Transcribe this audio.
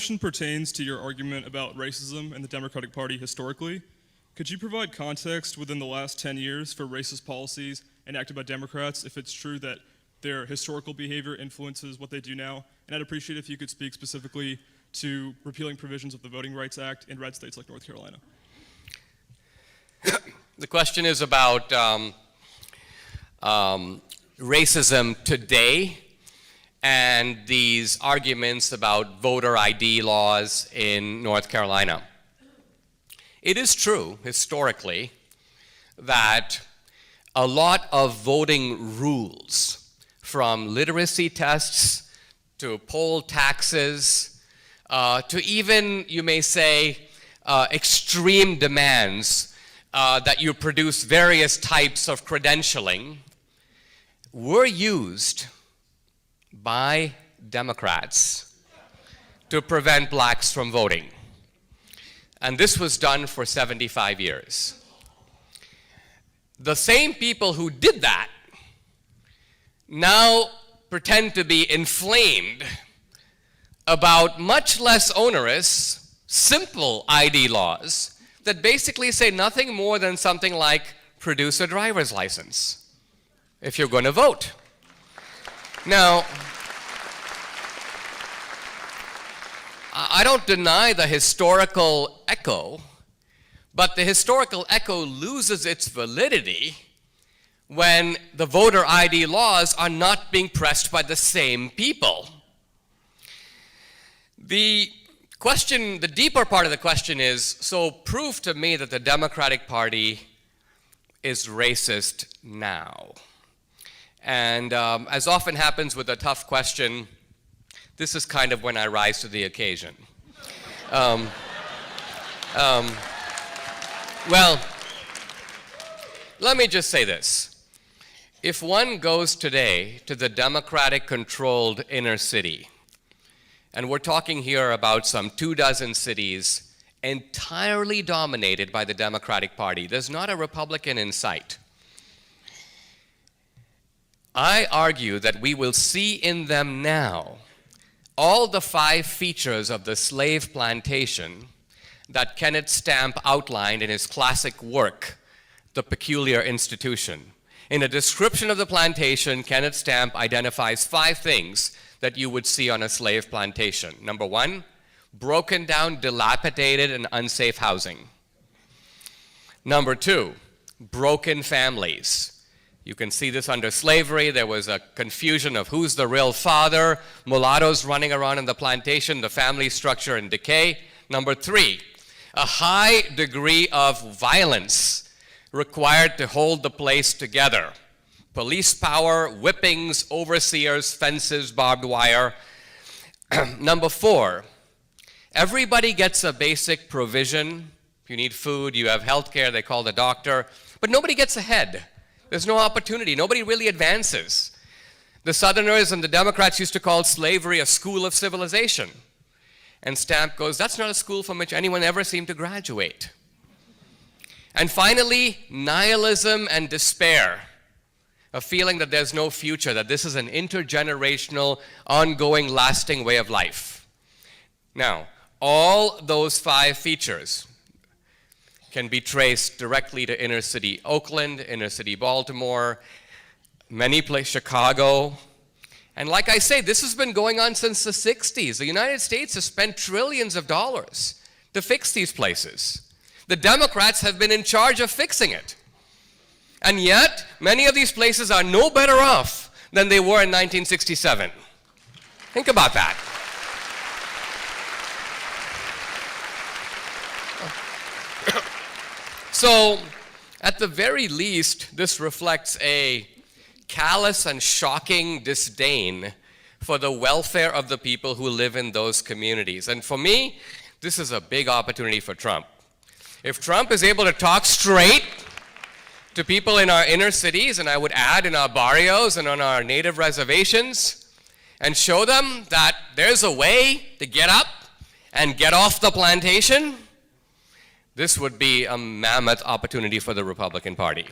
Question pertains to your argument about racism in the Democratic Party historically. Could you provide context within the last 10 years for racist policies enacted by Democrats if it's true that their historical behavior influences what they do now? And I'd appreciate if you could speak specifically to repealing provisions of the Voting Rights Act in red states like North Carolina. The question is about racism today and these arguments about voter ID laws in North Carolina. It is true, historically, that a lot of voting rules, from literacy tests to poll taxes, to even, you may say, extreme demands that you produce various types of credentialing, were used by Democrats to prevent blacks from voting. And this was done for 75 years. The same people who did that now pretend to be inflamed about much less onerous, simple ID laws that basically say nothing more than something like produce a driver's license if you're going to vote. Now, I don't deny the historical echo, but the historical echo loses its validity when the voter ID laws are not being pressed by the same people. The question, the deeper part of the question is, so prove to me that the Democratic Party is racist now. And as often happens with a tough question, this is kind of when I rise to the occasion. Well, let me just say this. If one goes today to the Democratic-controlled inner city, and we're talking here about some 24 cities entirely dominated by the Democratic Party, there's not a Republican in sight. I argue that we will see in them now all the 5 features of the slave plantation that Kenneth Stamp outlined in his classic work, The Peculiar Institution. In a description of the plantation, Kenneth Stamp identifies 5 things that you would see on a slave plantation. Number 1, broken down, dilapidated, and unsafe housing. Number 2, broken families. You can see this under slavery. There was a confusion of who's the real father, mulattoes running around in the plantation, the family structure in decay. Number 3, a high degree of violence required to hold the place together. Police power, whippings, overseers, fences, barbed wire. Number 4, everybody gets a basic provision. If you need food, you have health care, they call the doctor, but nobody gets ahead. There's no opportunity. Nobody really advances. The Southerners and the Democrats used to call slavery a school of civilization. And Stamp goes, that's not a school from which anyone ever seemed to graduate. And finally, nihilism and despair. A feeling that there's no future, that this is an intergenerational, ongoing, lasting way of life. Now, all those 5 features can be traced directly to inner city Oakland, inner city Baltimore, many places, Chicago. And like I say, this has been going on since the 60s. The United States has spent trillions of dollars to fix these places. The Democrats have been in charge of fixing it. And yet, many of these places are no better off than they were in 1967. Think about that. So, at the very least, this reflects a callous and shocking disdain for the welfare of the people who live in those communities. And for me, this is a big opportunity for Trump. If Trump is able to talk straight to people in our inner cities, and I would add in our barrios and on our native reservations, and show them that there's a way to get up and get off the plantation, this would be a mammoth opportunity for the Republican Party.